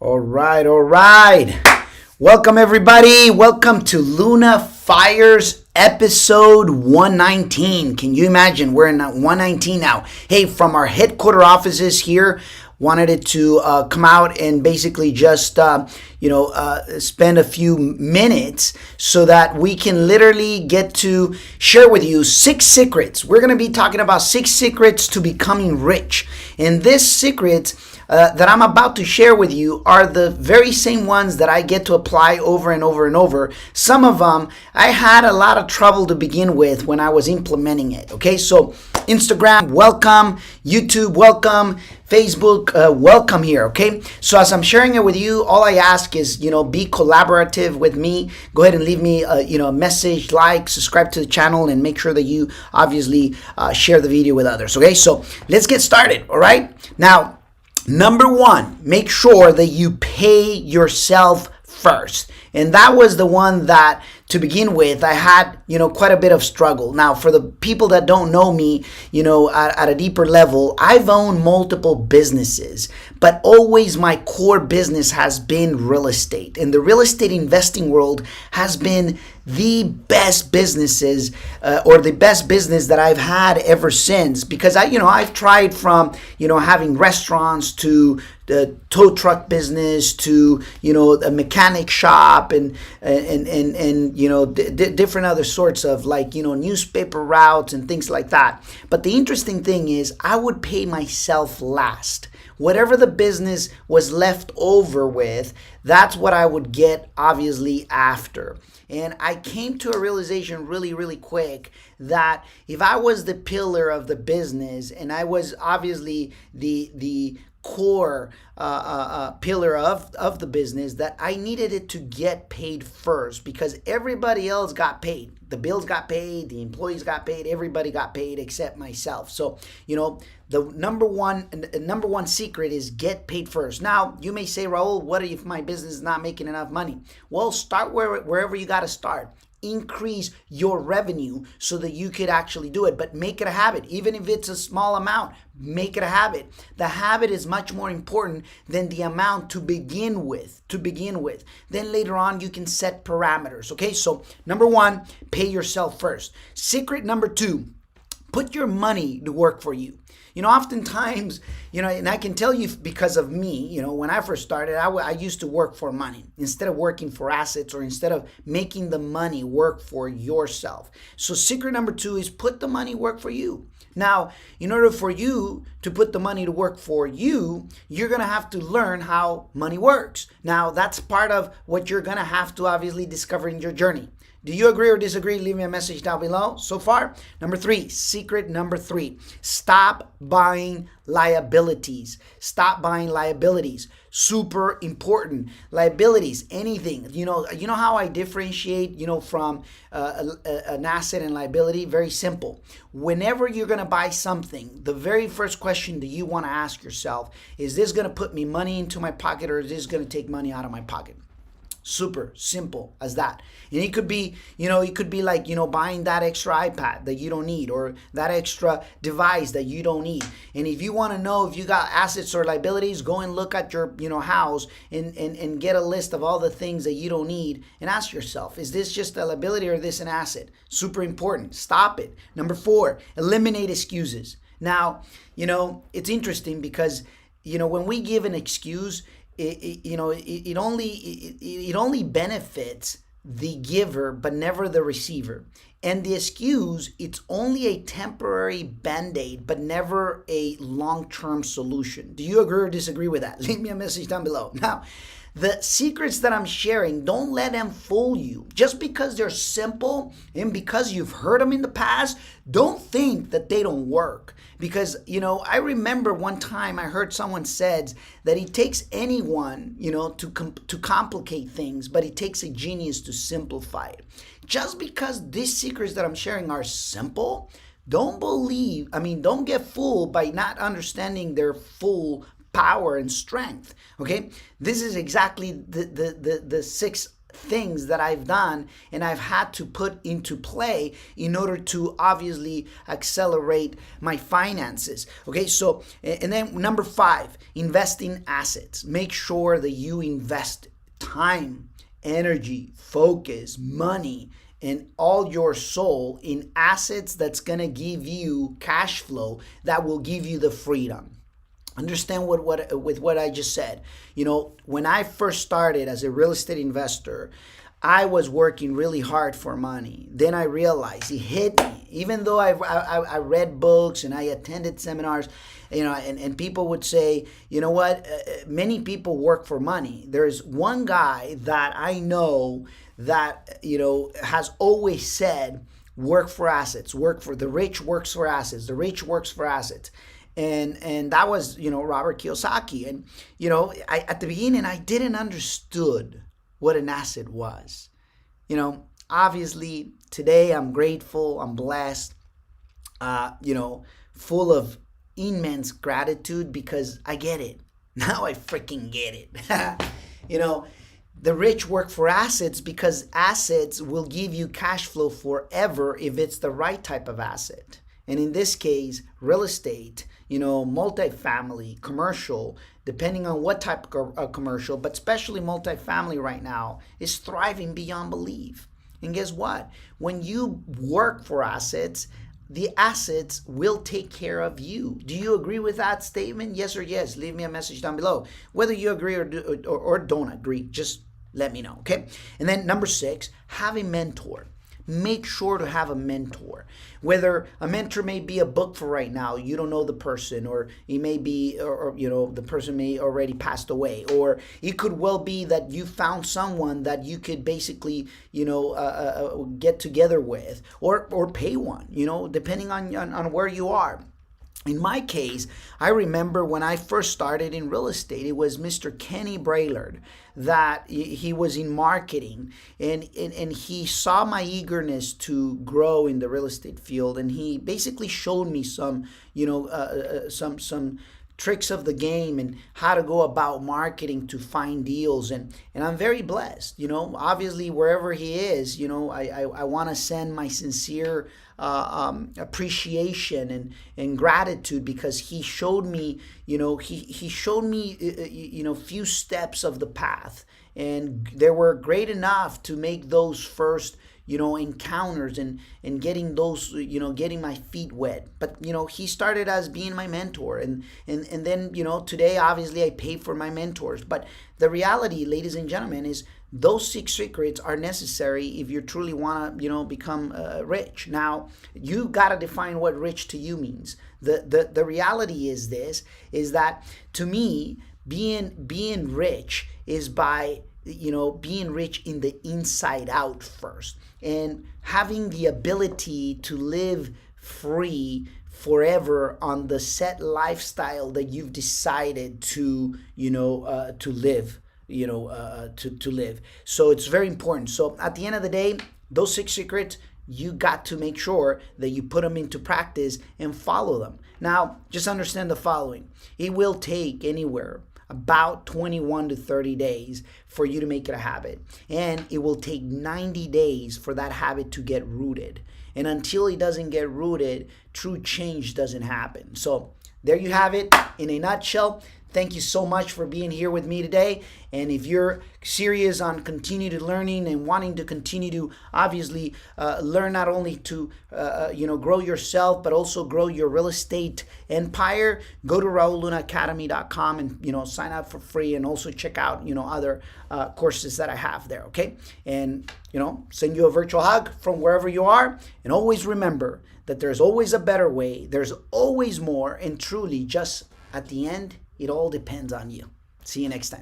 All right, all right. Welcome, everybody. Welcome to Luna Fires episode 119. Can you imagine? We're in 119 now. Hey, from our headquarter offices here, wanted it to come out and basically just, spend a few minutes so that we can literally get to share with you 6 secrets. We're going to be talking about 6 secrets to becoming rich. And this secret that I'm about to share with you are the very same ones that I get to apply over and over and over. Some of them I had a lot of trouble to begin with when I was implementing it. Okay, so Instagram, welcome. YouTube, welcome. Facebook, welcome here. Okay, so as I'm sharing it with you, all I ask is, be collaborative with me. Go ahead and leave me a message, like, subscribe to the channel, and make sure that you obviously share the video with others. Okay, so let's get started. All right, now, number 1, make sure that you pay yourself first. And that was the one that, to begin with, I had, quite a bit of struggle. Now, for the people that don't know me, at a deeper level, I've owned multiple businesses, but always my core business has been real estate. And the real estate investing world has been the best businesses or the best business that I've had ever since, because I've tried from, having restaurants to the tow truck business to, a mechanic shop and different other sorts of newspaper routes and things like that. But the interesting thing is I would pay myself last. Whatever the business was left over with, that's what I would get obviously after. And I came to a realization really, really quick that if I was the pillar of the business and I was obviously the core pillar of the business, that I needed it to get paid first, because everybody else got paid. The bills got paid, the employees got paid, everybody got paid except myself. So, the number one secret is get paid first. Now, you may say, Raul, what if my business is not making enough money? Well, start wherever you got to start. Increase your revenue so that you could actually do it, but make it a habit. Even if it's a small amount, make it a habit. The habit is much more important than the amount to begin with. Then later on, you can set parameters. Okay, so number 1, pay yourself first. Secret number 2, put your money to work for you. Oftentimes, and I can tell you because of me, when I first started, I used to work for money instead of working for assets, or instead of making the money work for yourself. So secret number 2 is put the money work for you. Now, in order for you to put the money to work for you, you're going to have to learn how money works. Now, that's part of what you're going to have to obviously discover in your journey. Do you agree or disagree? Leave me a message down below. So far, secret number 3, stop buying liabilities. Stop buying liabilities. Super important. Liabilities, anything. You know how I differentiate, from an asset and liability? Very simple. Whenever you're going to buy something, the very first question that you want to ask yourself is this going to put me money into my pocket, or is this going to take money out of my pocket? Super simple as that. And it could be, like, buying that extra iPad that you don't need, or that extra device that you don't need. And if you want to know if you got assets or liabilities, go and look at your, house and get a list of all the things that you don't need and ask yourself, is this just a liability or is this an asset? Super important. Stop it. Number 4, eliminate excuses. Now, it's interesting because, when we give an excuse, it only benefits the giver, but never the receiver. And the excuse, it's only a temporary band-aid, but never a long-term solution. Do you agree or disagree with that? Leave me a message down below. Now, the secrets that I'm sharing, don't let them fool you. Just because they're simple and because you've heard them in the past, don't think that they don't work. Because, I remember one time I heard someone said that it takes anyone, to complicate things, but it takes a genius to simplify it. Just because these secrets that I'm sharing are simple, don't get fooled by not understanding their full power and strength. Okay, this is exactly the 6 things that I've done and I've had to put into play in order to obviously accelerate my finances. Okay, so, and then number 5, invest in assets. Make sure that you invest time, energy, focus, money, and all your soul in assets that's gonna give you cash flow that will give you the freedom. Understand what I just said. When I first started as a real estate investor, I was working really hard for money. Then I realized it hit me. Even though I read books and I attended seminars, and people would say, you know what, many people work for money. There's one guy that I know that, has always said, work for assets, the rich works for assets, the rich works for assets. And that was, Robert Kiyosaki. And, at the beginning, I didn't understood what an asset was. Obviously, today I'm grateful, I'm blessed, full of immense gratitude because I get it. Now I freaking get it. The rich work for assets because assets will give you cash flow forever if it's the right type of asset. And in this case, real estate, multifamily, commercial, depending on what type of commercial, but especially multifamily right now, is thriving beyond belief. And guess what? When you work for assets, the assets will take care of you. Do you agree with that statement? Yes or yes? Leave me a message down below. Whether you agree or don't agree, just let me know, okay? And then number 6, have a mentor. Make sure to have a mentor. Whether a mentor may be a book for right now, you don't know the person, or he may be, or the person may already passed away, or it could well be that you found someone that you could basically, get together with, or pay one, depending on where you are. In my case, I remember when I first started in real estate, it was Mr. Kenny Braillard that he was in marketing, and he saw my eagerness to grow in the real estate field, and he basically showed me some, some tricks of the game and how to go about marketing to find deals, and I'm very blessed. Obviously wherever he is, I want to send my sincere appreciation and gratitude, because he showed me, he showed me few steps of the path, and they were great enough to make those first encounters and getting those, getting my feet wet. But, he started as being my mentor. And then, today, obviously, I pay for my mentors. But the reality, ladies and gentlemen, is those 6 secrets are necessary if you truly want to, become rich. Now, you got to define what rich to you means. The reality is that to me, being rich is by being rich in the inside out first, and having the ability to live free forever on the set lifestyle that you've decided to live, to live. So it's very important. So at the end of the day, those 6 secrets, you got to make sure that you put them into practice and follow them. Now, just understand the following. It will take anywhere about 21 to 30 days for you to make it a habit. And it will take 90 days for that habit to get rooted. And until it doesn't get rooted, true change doesn't happen. So there you have it in a nutshell. Thank you so much for being here with me today. And if you're serious on continued learning and wanting to continue to obviously learn not only to grow yourself, but also grow your real estate empire, go to raullunaacademy.com and sign up for free, and also check out other courses that I have there. Okay, and send you a virtual hug from wherever you are. And always remember that there's always a better way. There's always more, and truly, just at the end, it all depends on you. See you next time.